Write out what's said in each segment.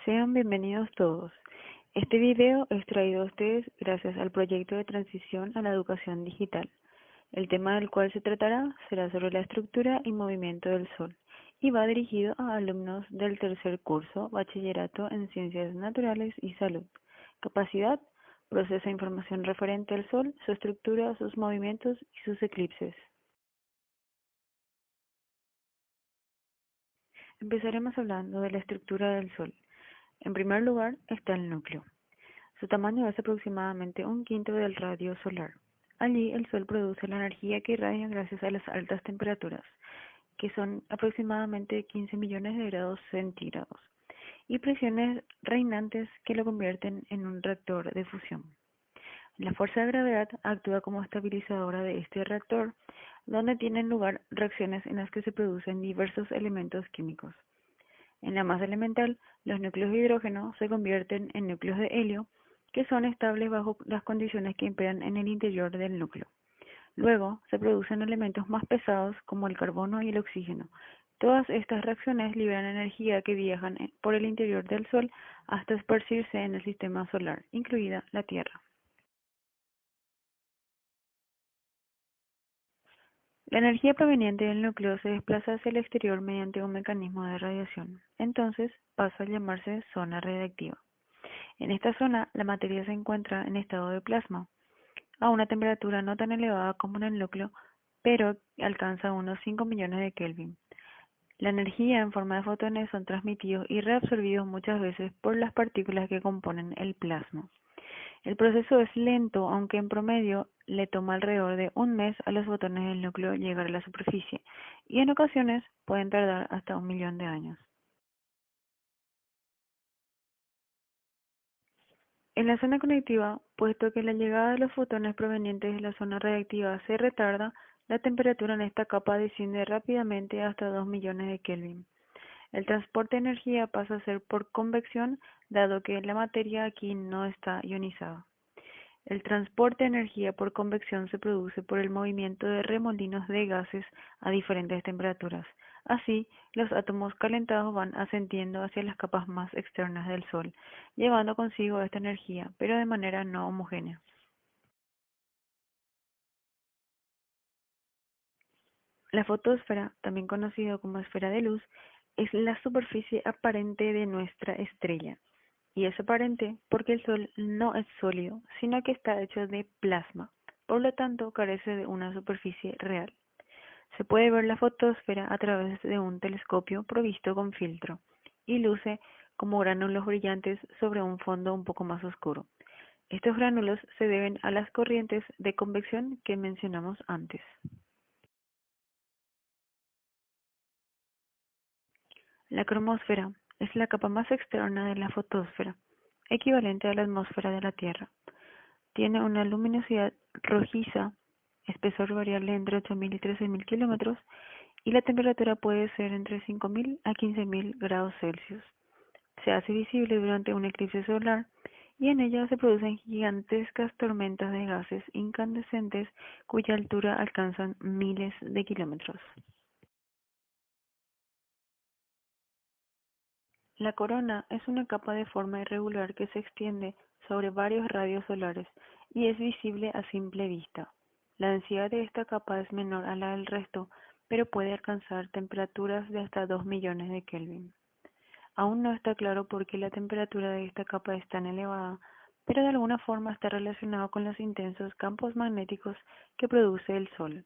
Sean bienvenidos todos. Este video es traído a ustedes gracias al proyecto de transición a la educación digital. El tema del cual se tratará será sobre la estructura y movimiento del Sol y va dirigido a alumnos del tercer curso, Bachillerato en Ciencias Naturales y Salud. Capacidad: procesa información referente al Sol, su estructura, sus movimientos y sus eclipses. Empezaremos hablando de la estructura del Sol. En primer lugar está el núcleo. Su tamaño es aproximadamente un quinto del radio solar. Allí el Sol produce la energía que irradia gracias a las altas temperaturas, que son aproximadamente 15 millones de grados centígrados, y presiones reinantes que lo convierten en un reactor de fusión. La fuerza de gravedad actúa como estabilizadora de este reactor, donde tienen lugar reacciones en las que se producen diversos elementos químicos. En la masa elemental, los núcleos de hidrógeno se convierten en núcleos de helio, que son estables bajo las condiciones que imperan en el interior del núcleo. Luego, se producen elementos más pesados como el carbono y el oxígeno. Todas estas reacciones liberan energía que viajan por el interior del Sol hasta esparcirse en el sistema solar, incluida la Tierra. La energía proveniente del núcleo se desplaza hacia el exterior mediante un mecanismo de radiación. Entonces, pasa a llamarse zona radiactiva. En esta zona, la materia se encuentra en estado de plasma, a una temperatura no tan elevada como en el núcleo, pero alcanza unos 5 millones de Kelvin. La energía en forma de fotones son transmitidos y reabsorbidos muchas veces por las partículas que componen el plasma. El proceso es lento, aunque en promedio le toma alrededor de un mes a los fotones del núcleo llegar a la superficie, y en ocasiones pueden tardar hasta 1 millón de años. En la zona conectiva, puesto que la llegada de los fotones provenientes de la zona radiactiva se retarda, la temperatura en esta capa desciende rápidamente hasta 2 millones de Kelvin. El transporte de energía pasa a ser por convección, dado que la materia aquí no está ionizada. El transporte de energía por convección se produce por el movimiento de remolinos de gases a diferentes temperaturas. Así, los átomos calentados van ascendiendo hacia las capas más externas del Sol, llevando consigo esta energía, pero de manera no homogénea. La fotosfera, también conocido como esfera de luz, es la superficie aparente de nuestra estrella. Y es aparente porque el Sol no es sólido, sino que está hecho de plasma, por lo tanto carece de una superficie real. Se puede ver la fotosfera a través de un telescopio provisto con filtro, y luce como gránulos brillantes sobre un fondo un poco más oscuro. Estos gránulos se deben a las corrientes de convección que mencionamos antes. La cromosfera es la capa más externa de la fotosfera, equivalente a la atmósfera de la Tierra. Tiene una luminosidad rojiza, espesor variable entre 8.000 y 13.000 kilómetros, y la temperatura puede ser entre 5.000 a 15.000 grados Celsius. Se hace visible durante un eclipse solar y en ella se producen gigantescas tormentas de gases incandescentes cuya altura alcanzan miles de kilómetros. La corona es una capa de forma irregular que se extiende sobre varios radios solares y es visible a simple vista. La densidad de esta capa es menor a la del resto, pero puede alcanzar temperaturas de hasta 2 millones de Kelvin. Aún no está claro por qué la temperatura de esta capa es tan elevada, pero de alguna forma está relacionado con los intensos campos magnéticos que produce el Sol.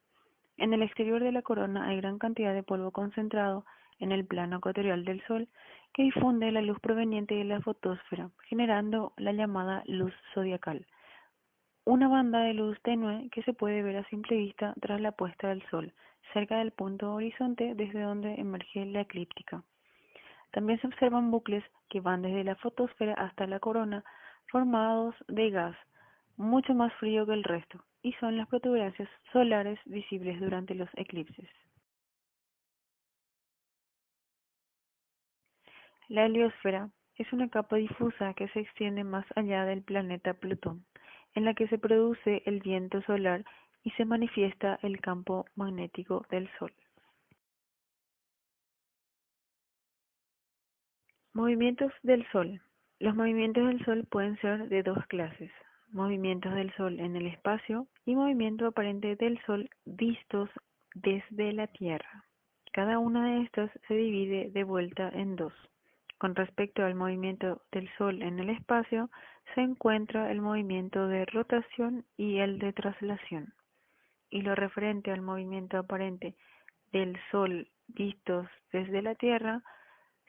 En el exterior de la corona hay gran cantidad de polvo concentrado en el plano ecuatorial del Sol que difunde la luz proveniente de la fotosfera, generando la llamada luz zodiacal, una banda de luz tenue que se puede ver a simple vista tras la puesta del Sol, cerca del punto horizonte desde donde emerge la eclíptica. También se observan bucles que van desde la fotosfera hasta la corona, formados de gas, mucho más frío que el resto, y son las protuberancias solares visibles durante los eclipses. La heliosfera es una capa difusa que se extiende más allá del planeta Plutón, en la que se produce el viento solar y se manifiesta el campo magnético del Sol. Movimientos del Sol. Los movimientos del Sol pueden ser de dos clases: movimientos del Sol en el espacio y movimiento aparente del Sol vistos desde la Tierra. Cada una de estas se divide de vuelta en dos. Con respecto al movimiento del Sol en el espacio, se encuentra el movimiento de rotación y el de traslación. Y lo referente al movimiento aparente del Sol vistos desde la Tierra,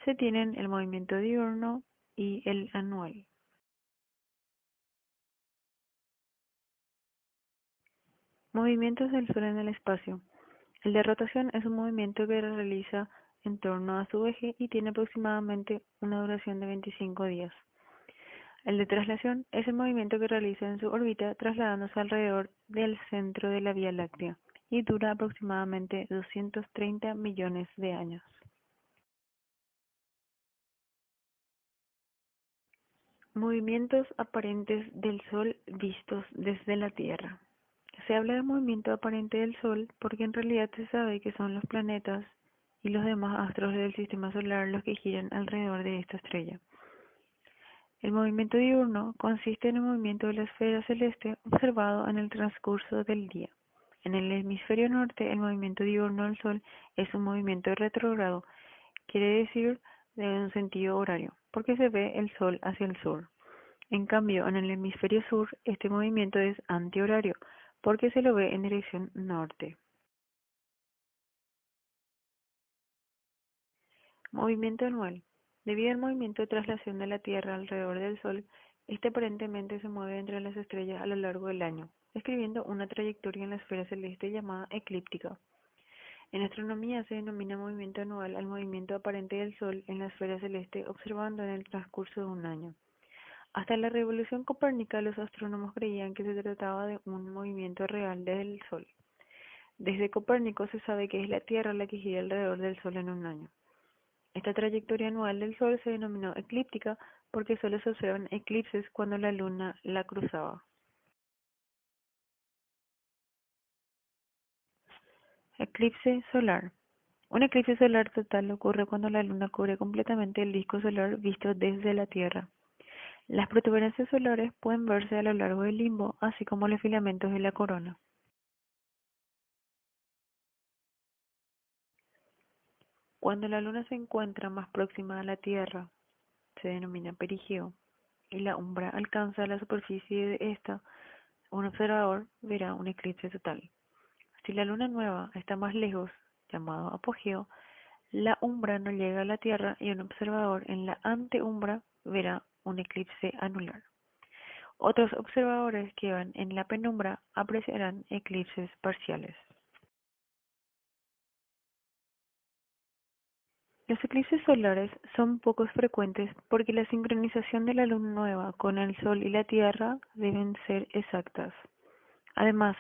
se tienen el movimiento diurno y el anual. Movimientos del Sol en el espacio. El de rotación es un movimiento que realiza en torno a su eje y tiene aproximadamente una duración de 25 días. El de traslación es el movimiento que realiza en su órbita trasladándose alrededor del centro de la Vía Láctea y dura aproximadamente 230 millones de años. Movimientos aparentes del Sol vistos desde la Tierra. Se habla de movimiento aparente del Sol porque en realidad se sabe que son los planetas y los demás astros del sistema solar los que giran alrededor de esta estrella. El movimiento diurno consiste en el movimiento de la esfera celeste observado en el transcurso del día. En el hemisferio norte, el movimiento diurno del Sol es un movimiento retrógrado, quiere decir de un sentido horario, porque se ve el Sol hacia el sur. En cambio, en el hemisferio sur, este movimiento es antihorario, porque se lo ve en dirección norte. Movimiento anual. Debido al movimiento de traslación de la Tierra alrededor del Sol, este aparentemente se mueve entre las estrellas a lo largo del año, describiendo una trayectoria en la esfera celeste llamada eclíptica. En astronomía se denomina movimiento anual al movimiento aparente del Sol en la esfera celeste observando en el transcurso de un año. Hasta la revolución copérnica, los astrónomos creían que se trataba de un movimiento real del Sol. Desde Copérnico se sabe que es la Tierra la que gira alrededor del Sol en un año. Esta trayectoria anual del Sol se denominó eclíptica porque solo se observan eclipses cuando la Luna la cruzaba. Eclipse solar. Un eclipse solar total ocurre cuando la Luna cubre completamente el disco solar visto desde la Tierra. Las protuberancias solares pueden verse a lo largo del limbo, así como los filamentos de la corona. Cuando la Luna se encuentra más próxima a la Tierra, se denomina perigeo, y la umbra alcanza la superficie de esta, un observador verá un eclipse total. Si la luna nueva está más lejos, llamado apogeo, la umbra no llega a la Tierra y un observador en la anteumbra verá un eclipse anular. Otros observadores que van en la penumbra apreciarán eclipses parciales. Los eclipses solares son poco frecuentes porque la sincronización de la luna nueva con el Sol y la Tierra deben ser exactas. Además,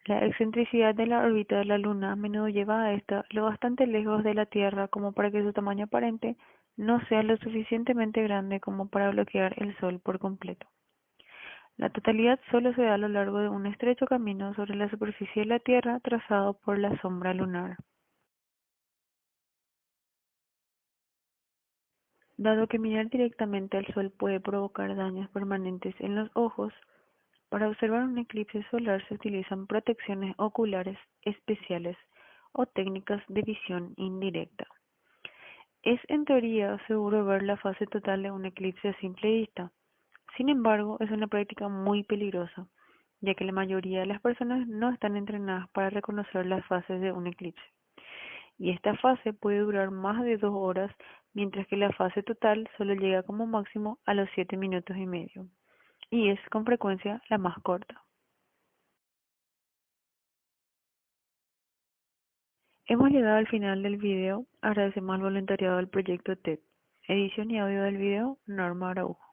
la excentricidad de la órbita de la Luna a menudo lleva a esta lo bastante lejos de la Tierra como para que su tamaño aparente no sea lo suficientemente grande como para bloquear el Sol por completo. La totalidad solo se da a lo largo de un estrecho camino sobre la superficie de la Tierra trazado por la sombra lunar. Dado que mirar directamente al Sol puede provocar daños permanentes en los ojos, para observar un eclipse solar se utilizan protecciones oculares especiales o técnicas de visión indirecta. Es en teoría seguro ver la fase total de un eclipse a simple vista. Sin embargo, es una práctica muy peligrosa, ya que la mayoría de las personas no están entrenadas para reconocer las fases de un eclipse. Y esta fase puede durar más de 2 horas, mientras que la fase total solo llega como máximo a los 7 minutos y medio, y es con frecuencia la más corta. Hemos llegado al final del video. Agradecemos al voluntariado del proyecto TED. Edición y audio del video, Norma Araujo.